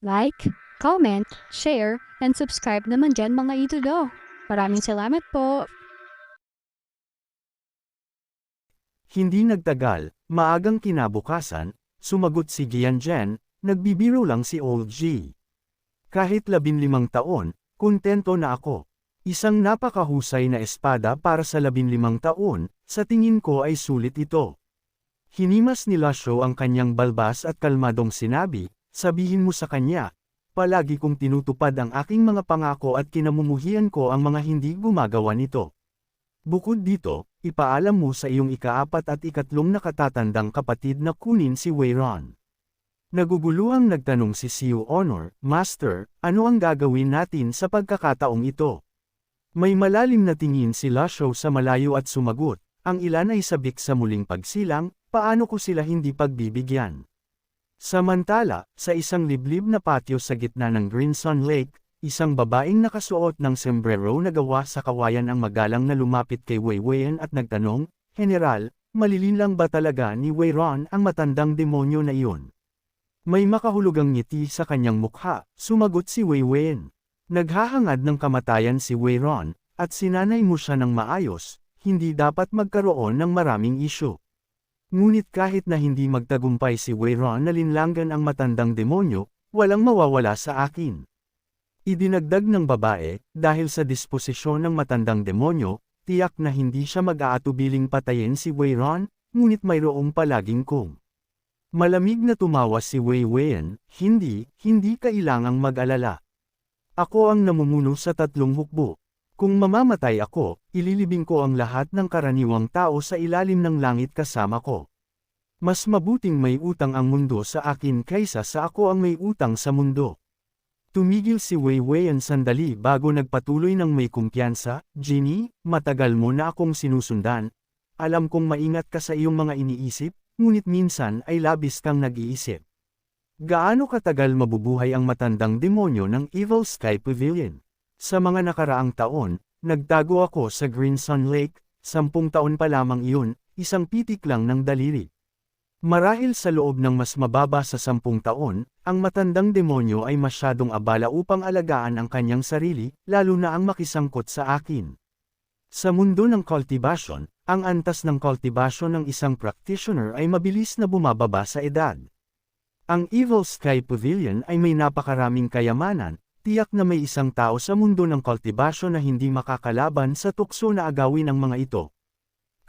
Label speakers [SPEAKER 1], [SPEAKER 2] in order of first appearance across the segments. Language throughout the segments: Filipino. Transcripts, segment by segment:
[SPEAKER 1] Like, comment, share, and subscribe naman dyan mga idolo. Maraming salamat po.
[SPEAKER 2] Hindi nagtagal, maagang kinabukasan, sumagot si Gianjen, nagbibiro lang si Old G. Kahit 15 taon, kontento na ako. Isang napakahusay na espada para sa 15 taon, sa tingin ko ay sulit ito. Hinimas ni Lasho ang kanyang balbas at kalmadong sinabi, sabihin mo sa kanya, palagi kong tinutupad ang aking mga pangako at kinamumuhian ko ang mga hindi gumagawa nito. Bukod dito, ipaalam mo sa iyong ika-4 at ika-3 na katatandang kapatid na kunin si Weyron. Naguguluhang nagtanong si Siu Honor, Master, ano ang gagawin natin sa pagkakataong ito? May malalim na tingin si Lasho sa malayo at sumagot, ang ilan ay sabik sa muling pagsilang, paano ko sila hindi pagbibigyan? Samantala, sa isang liblib na patio sa gitna ng Greenson Lake, isang babaeng nakasuot ng sombrero na gawa sa kawayan ang magalang na lumapit kay Weiwen at nagtanong, General, malilin lang ba talaga ni Weyron ang matandang demonyo na iyon? May makahulugang ngiti sa kanyang mukha, sumagot si Weiwen. Naghahangad ng kamatayan si Weyron, at sinanay mo siya ng maayos, hindi dapat magkaroon ng maraming isyu. Ngunit kahit na hindi magtagumpay si Weyron na linlangan ang matandang demonyo, walang mawawala sa akin. Idinagdag ng babae, dahil sa disposisyon ng matandang demonyo, tiyak na hindi siya mag-aatubiling patayin si Weyron, ngunit mayroong palaging kung. Malamig na tumawa si Weiwen, hindi kailangang mag-alala. Ako ang namumuno sa 3 hukbo. Kung mamamatay ako, ililibing ko ang lahat ng karaniwang tao sa ilalim ng langit kasama ko. Mas mabuting may utang ang mundo sa akin kaysa sa ako ang may utang sa mundo. Tumigil si Weiwen sandali bago nagpatuloy ng may kumpiyansa, Ginny, matagal mo na akong sinusundan. Alam kong maingat ka sa iyong mga iniisip, ngunit minsan ay labis kang nag-iisip. Gaano katagal mabubuhay ang matandang demonyo ng Evil Sky Pavilion? Sa mga nakaraang taon, nagtago ako sa Greenson Lake, 10 taon pa lamang iyon, isang pitik lang ng daliri. Marahil sa loob ng mas mababa sa 10 taon, ang matandang demonyo ay masyadong abala upang alagaan ang kanyang sarili, lalo na ang makisangkot sa akin. Sa mundo ng cultivation, ang antas ng cultivation ng isang practitioner ay mabilis na bumababa sa edad. Ang Evil Sky Pavilion ay may napakaraming kayamanan, tiyak na may isang tao sa mundo ng cultivation na hindi makakalaban sa tukso na agawin ng mga ito.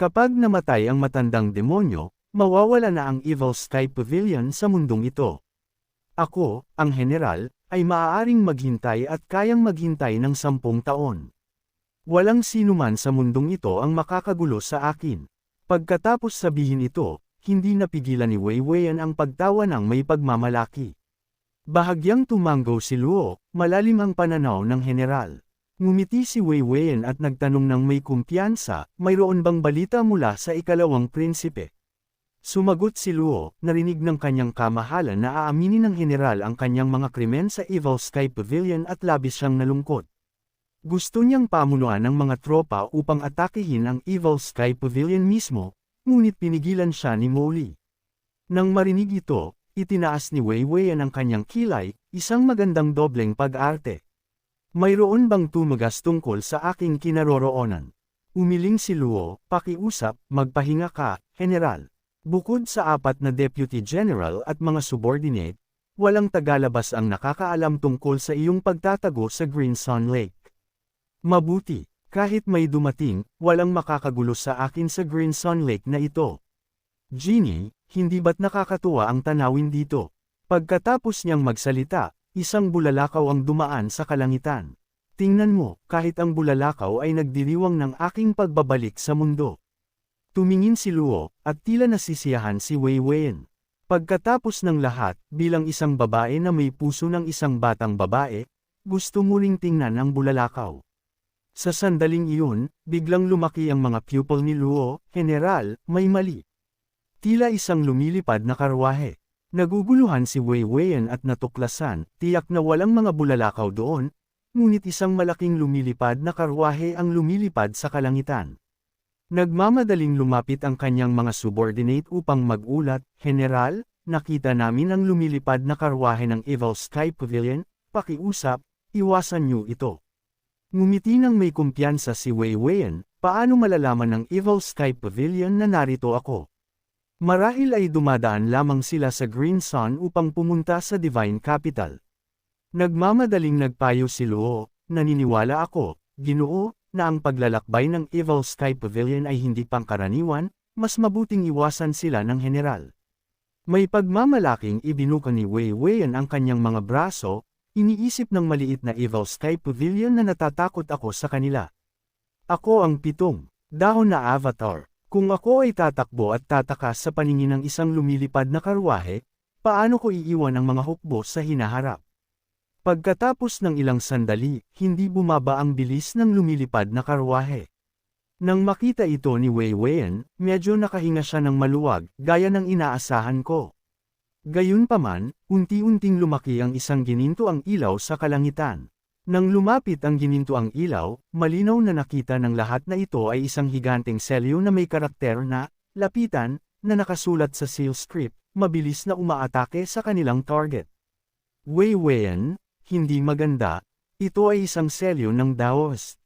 [SPEAKER 2] Kapag namatay ang matandang demonyo, mawawala na ang Evil Sky Pavilion sa mundong ito. Ako, ang general, ay maaaring maghintay at kayang maghintay ng 10 taon. Walang sinuman sa mundong ito ang makakagulo sa akin. Pagkatapos sabihin ito, hindi napigilan ni Weiwen ang pagtawa ng may pagmamalaki. Bahagyang tumanggo si Luo, malalim ang pananaw ng general. Ngumiti si Weiwen at nagtanong ng may kumpiyansa, mayroon bang balita mula sa ikalawang prinsipe? Sumagot si Luo, narinig ng kanyang kamahalan na aaminin ng general ang kanyang mga krimen sa Evil Sky Pavilion at labis siyang nalungkot. Gusto niyang pamunuan ng mga tropa upang atakihin ang Evil Sky Pavilion mismo, ngunit pinigilan siya ni Molly. Nang marinig ito, itinaas ni Weiwen ang kanyang kilay, isang magandang dobleng pag-arte. Mayroon bang tumagas tungkol sa aking kinaroroonan? Umiling si Luo, pakiusap, magpahinga ka, general. Bukod sa 4 na deputy general at mga subordinate, walang tagalabas ang nakakaalam tungkol sa iyong pagtatago sa Greenson Lake. Mabuti, kahit may dumating, walang makakagulo sa akin sa Greenson Lake na ito. Ginny, hindi ba't nakakatuwa ang tanawin dito? Pagkatapos niyang magsalita, isang bulalakaw ang dumaan sa kalangitan. Tingnan mo, kahit ang bulalakaw ay nagdiriwang ng aking pagbabalik sa mundo. Tumingin si Luo, at tila nasisiyahan si Weiwen. Pagkatapos ng lahat, bilang isang babae na may puso ng isang batang babae, gusto mo ring tingnan ang bulalakaw. Sa sandaling iyon, biglang lumaki ang mga pupil ni Luo, General, may mali. Tila isang lumilipad na karwahe. Naguguluhan si Weiwen at natuklasan, tiyak na walang mga bulalakaw doon, ngunit isang malaking lumilipad na karwahe ang lumilipad sa kalangitan. Nagmamadaling lumapit ang kanyang mga subordinate upang magulat, General, nakita namin ang lumilipad na karwahe ng Evil Sky Pavilion, pakiusap, iwasan niyo ito. Ngumiti nang may kumpiyansa si Wei Weiyan, paano malalaman ng Evil Sky Pavilion na narito ako? Marahil ay dumadaan lamang sila sa Green Sun upang pumunta sa Divine Capital. Nagmamadaling nagpayo si Luo, naniniwala ako, Ginoo, na ang paglalakbay ng Evil Sky Pavilion ay hindi pangkaraniwan, mas mabuting iwasan sila ng general. May pagmamalaking ibinuka ni Wei Weiyan ang kanyang mga braso, iniisip ng maliit na Evil Sky Pavilion na natatakot ako sa kanila. Ako ang 7 dahon na avatar. Kung ako ay tatakbo at tatakas sa paningin ng isang lumilipad na karwahe, paano ko iiwan ang mga hukbo sa hinaharap? Pagkatapos ng ilang sandali, hindi bumaba ang bilis ng lumilipad na karwahe. Nang makita ito ni Wei Weiyan, medyo nakahinga siya ng maluwag, gaya ng inaasahan ko. Gayunpaman, unti-unting lumaki ang isang gininto ang ilaw sa kalangitan. Nang lumapit ang gininto ang ilaw, malinaw na nakita ng lahat na ito ay isang higanteng selyo na may karakter na, lapitan, na nakasulat sa seal script, mabilis na umaatake sa kanilang target. Wei Weiyan, hindi maganda, ito ay isang selyo ng Daoist.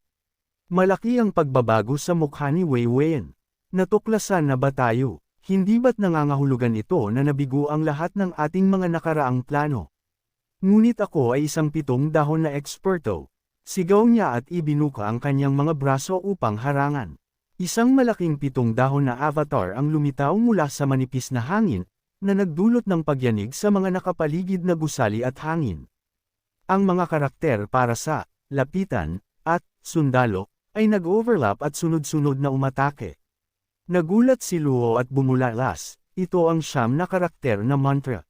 [SPEAKER 2] Malaki ang pagbabago sa mukha ni Wei Weiyan. Natuklasan na ba tayo? Hindi ba't nangangahulugan ito na nabigo ang lahat ng ating mga nakaraang plano? Ngunit ako ay isang 7 dahon na eksperto. Sigaw niya at ibinuka ang kanyang mga braso upang harangan. Isang malaking 7 dahon na avatar ang lumitaw mula sa manipis na hangin, na nagdulot ng pagyanig sa mga nakapaligid na gusali at hangin. Ang mga karakter para sa lapitan at sundalo ay nag-overlap at sunod-sunod na umatake. Nagulat si Luo at bumulalas, ito ang 9 na karakter na mantra.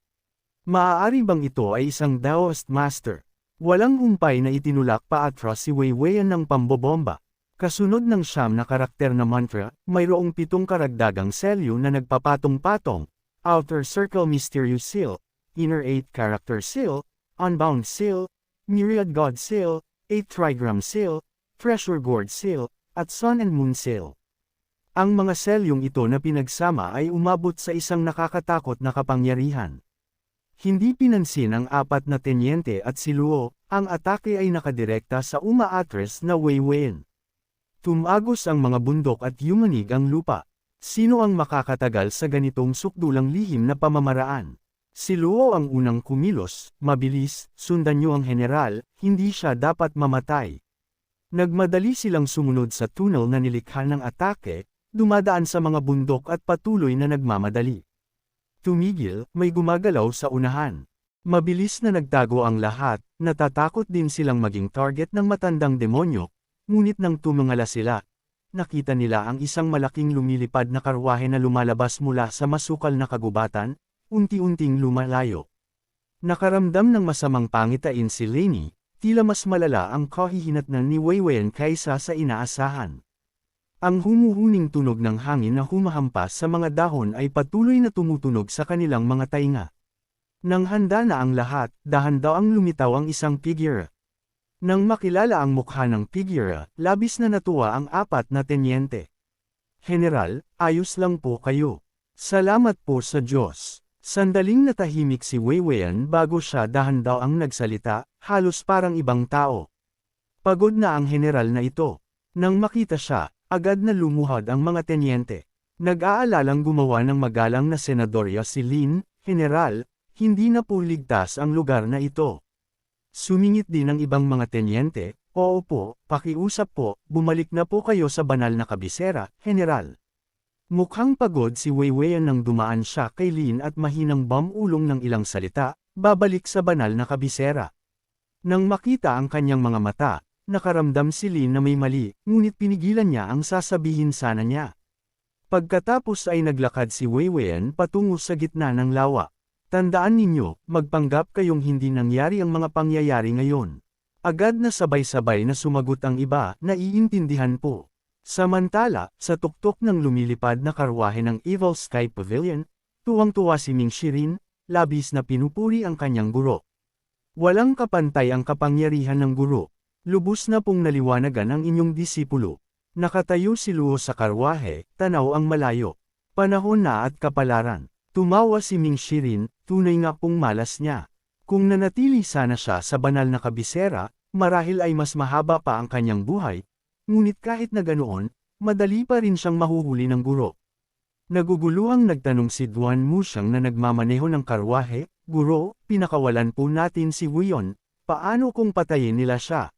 [SPEAKER 2] Maaari bang ito ay isang Daoist Master? Walang humpay na itinulak pa atras si Wei Weiyan ng pambobomba. Kasunod ng 9 na karakter na mantra, mayroong 7 karagdagang selyo na nagpapatong-patong, Outer Circle Mysterious Seal, Inner 8 Character Seal, Unbound Seal, Myriad God Seal, 8 Trigram Seal, Treasure Gourd Seal, at Sun and Moon Seal. Ang mga selyong ito na pinagsama ay umabot sa isang nakakatakot na kapangyarihan. Hindi pinansin ang 4 na tenyente at si Luo, ang atake ay nakadirekta sa umaatres na Wei Weiyan. Tumagos ang mga bundok at yumanig ang lupa. Sino ang makakatagal sa ganitong sukdulang lihim na pamamaraan? Si Luo ang unang kumilos, mabilis, sundan niyo ang general, hindi siya dapat mamatay. Nagmadali silang sumunod sa tunnel na nilikha ng atake, dumadaan sa mga bundok at patuloy na nagmamadali. Tumigil, may gumagalaw sa unahan. Mabilis na nagtago ang lahat, natatakot din silang maging target ng matandang demonyo, ngunit nang tumungala sila, nakita nila ang isang malaking lumilipad na karwahe na lumalabas mula sa masukal na kagubatan, unti-unting lumalayo. Nakaramdam ng masamang pangitain si Lainey, tila mas malala ang kahihinatnan ni Wei Weiyan kaysa sa inaasahan. Ang humuhuning tunog ng hangin na humahampas sa mga dahon ay patuloy na tumutunog sa kanilang mga tainga. Nang handa na ang lahat, dahan-daang lumitaw ang isang figure. Nang makilala ang mukha ng figure, labis na natuwa ang 4 na tenyente. General, ayos lang po kayo. Salamat po sa Diyos. Sandaling natahimik si Wei Weiyan bago siya dahan-daang nagsalita, halos parang ibang tao. Pagod na ang general na ito. Nang makita siya, agad na lumuhod ang mga tenyente. Nag-aalalang gumawa ng magalang na senadorya si Lin, General, hindi na po ligtas ang lugar na ito. Sumingit din ang ibang mga tenyente, oo po, pakiusap po, bumalik na po kayo sa banal na kabisera, General. Mukhang pagod si Wei Weiyan nang dumaan siya kay Lin at mahinang bamulong ng ilang salita, babalik sa banal na kabisera. Nang makita ang kanyang mga mata, nakaramdam si Lin na may mali, ngunit pinigilan niya ang sasabihin sana niya. Pagkatapos ay naglakad si Wei Weiyan patungo sa gitna ng lawa. Tandaan ninyo, magpanggap kayong hindi nangyari ang mga pangyayari ngayon. Agad na sabay-sabay na sumagot ang iba, naiintindihan po. Samantala, sa tuktok ng lumilipad na karwahe ng Evil Sky Pavilion, tuwang-tuwa si Ming Shirin, labis na pinupuri ang kanyang guro. Walang kapantay ang kapangyarihan ng guro. Lubos na pong naliwanagan ang inyong disipulo. Nakatayo si Luo sa karwahe, tanaw ang malayo. Panahon na at kapalaran. Tumawa si Ming Shirin, tunay nga pong malas niya. Kung nanatili sana siya sa banal na kabisera, marahil ay mas mahaba pa ang kanyang buhay, ngunit kahit na ganoon, madali pa rin siyang mahuhuli ng guro. Naguguluhang nagtanong si Duan Muxiang na nagmamaneho ng karwahe, "Guro, pinakawalan po natin si Wuyon, paano kung patayin nila siya?"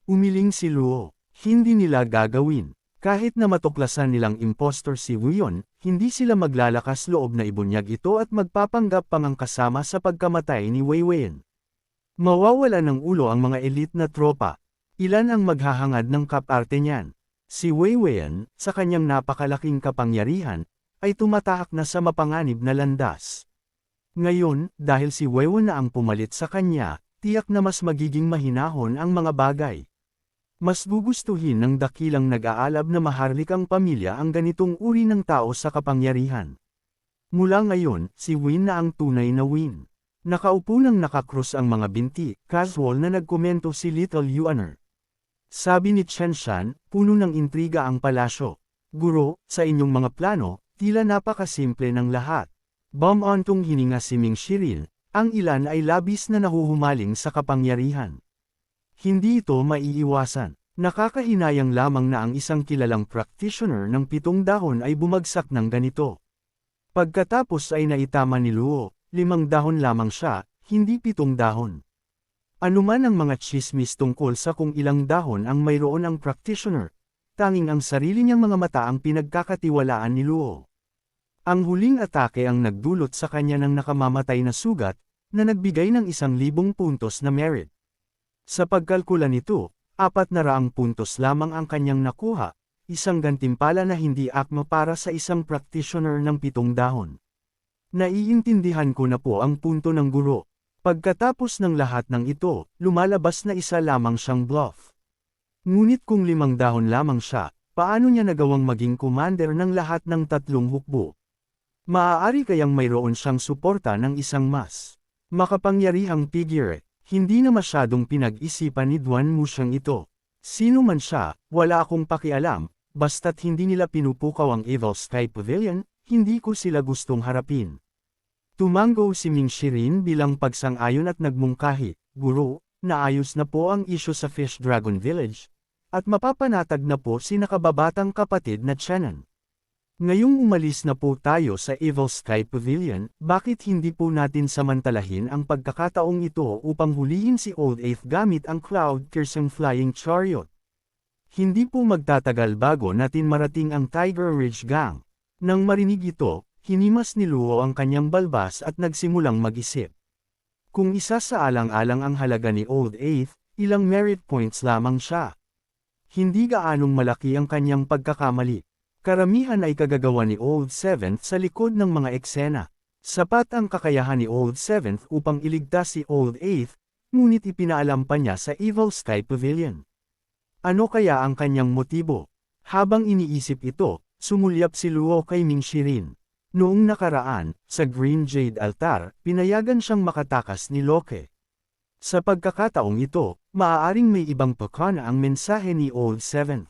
[SPEAKER 2] Umiling si Luo, "Hindi nila gagawin. Kahit na matuklasan nilang impostor si Wuyon, hindi sila maglalakas loob na ibunyag ito at magpapanggap pang ang kasama sa pagkamatay ni Wei Weiyan. Mawawala ng ulo ang mga elite na tropa. Ilan ang maghahangad ng kaparte niyan? Si Wei Weiyan, sa kanyang napakalaking kapangyarihan, ay tumataak na sa mapanganib na landas. Ngayon, dahil si Wei Weiyan na ang pumalit sa kanya, tiyak na mas magiging mahinahon ang mga bagay. Mas gugustuhin ng dakilang nag-aalab na maharlikang pamilya ang ganitong uri ng tao sa kapangyarihan. Mula ngayon, si Win na ang tunay na Win. Nakaupo nang nakakrus ang mga binti, casual na nagkomento si Little Yuaner. Sabi ni Chen Shan, puno ng intriga ang palasyo. "Guro, sa inyong mga plano, tila napakasimple ng lahat." Bum-ontong hininga si Ming Shirin, ang ilan ay labis na nahuhumaling sa kapangyarihan. Hindi ito maiiwasan. Nakakahinayang lamang na ang isang kilalang practitioner ng 7 dahon ay bumagsak ng ganito. Pagkatapos ay naitama ni Luo, 5 dahon lamang siya, hindi 7 dahon. Anuman ang mga chismis tungkol sa kung ilang dahon ang mayroon ang practitioner, tanging ang sarili niyang mga mata ang pinagkakatiwalaan ni Luo. Ang huling atake ang nagdulot sa kanya ng nakamamatay na sugat, na nagbigay ng 1,000 puntos na merit. Sa pagkalkula nito, 400 puntos lamang ang kanyang nakuha, isang gantimpala na hindi akma para sa isang practitioner ng 7 dahon. Naiintindihan ko na po ang punto ng guro. Pagkatapos ng lahat ng ito, lumalabas na isa lamang siyang bluff. Ngunit kung 5 dahon lamang siya, paano niya nagawang maging commander ng lahat ng 3 hukbo? Maaari kayang mayroon siyang suporta ng isang mas makapangyarihang figure. Hindi na masyadong pinag-isipan ni Duan Muxiang ito. Sino man siya, wala akong pakialam, basta't hindi nila pinupukaw ang Evil Sky Pavilion, hindi ko sila gustong harapin. Tumango si Ming Shirin bilang pagsang-ayon at nagmungkahi, "Guro, naayos na po ang isyu sa Fish Dragon Village, at mapapanatag na po si nakababatang kapatid na Chenan. Ngayong umalis na po tayo sa Evil Sky Pavilion, bakit hindi po natin samantalahin ang pagkakataong ito upang hulihin si Old Eighth gamit ang Cloud Piercing Flying Chariot? Hindi po magtatagal bago natin marating ang Tiger Ridge Gang." Nang marinig ito, hinimas ni Luo ang kanyang balbas at nagsimulang mag-isip. Kung isa sa alang-alang ang halaga ni Old Eighth, ilang merit points lamang siya. Hindi gaanong malaki ang kanyang pagkakamali. Karamihan ay kagagawa ni Old Seventh sa likod ng mga eksena. Sapat ang kakayahan ni Old Seventh upang iligtas si Old Eighth, ngunit ipinaalam pa niya sa Evil Sky Pavilion. Ano kaya ang kanyang motibo? Habang iniisip ito, sumulyap si Luo kay Ming Shirin. Noong nakaraan, sa Green Jade Altar, pinayagan siyang makatakas ni Locke. Sa pagkakataong ito, maaaring may ibang pakana ang mensahe ni Old Seventh.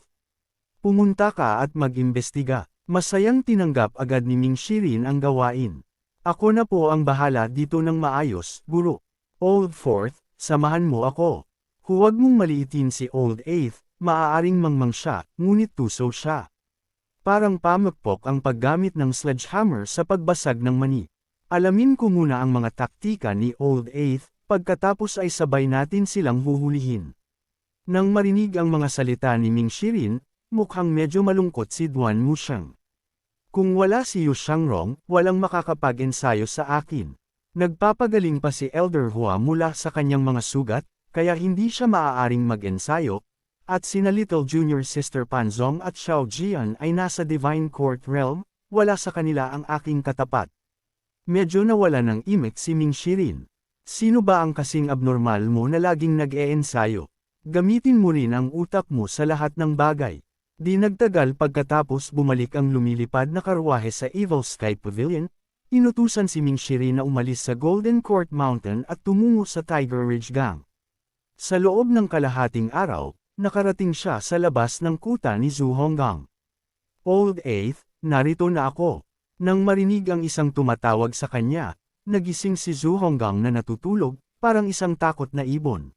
[SPEAKER 2] Pumunta ka at mag-imbestiga. Masayang tinanggap agad ni Ming Shirin ang gawain. "Ako na po ang bahala dito ng maayos, guro. Old Fourth, samahan mo ako. Huwag mong maliitin si Old Eighth, maaaring mangmang siya, ngunit tuso siya." Parang pamukpok ang paggamit ng sledgehammer sa pagbasag ng mani. Alamin ko muna ang mga taktika ni Old Eighth, pagkatapos ay sabay natin silang huhulihin. Nang marinig ang mga salita ni Ming Shirin, mukhang medyo malungkot si Duan Muxiang. "Kung wala si Yu Shangrong, walang makakapag-ensayo sa akin. Nagpapagaling pa si Elder Hua mula sa kanyang mga sugat, kaya hindi siya maaaring mag-ensayo, at sina Little Junior Sister Panzong at Xiao Jian ay nasa Divine Court Realm, wala sa kanila ang aking katapat." Medyo nawala ng imik si Ming Shirin. "Sino ba ang kasing abnormal mo na laging nag-e-ensayo? Gamitin mo rin ang utak mo sa lahat ng bagay." Di nagtagal pagkatapos bumalik ang lumilipad na karwahe sa Evil Sky Pavilion, inutusan si Ming Shirin na umalis sa Golden Court Mountain at tumungo sa Tiger Ridge Gang. Sa loob ng kalahating araw, nakarating siya sa labas ng kuta ni Zhu Honggang. "Old Eighth, narito na ako. Nang marinig ang isang tumatawag sa kanya, nagising si Zhu Honggang na natutulog, parang isang takot na ibon.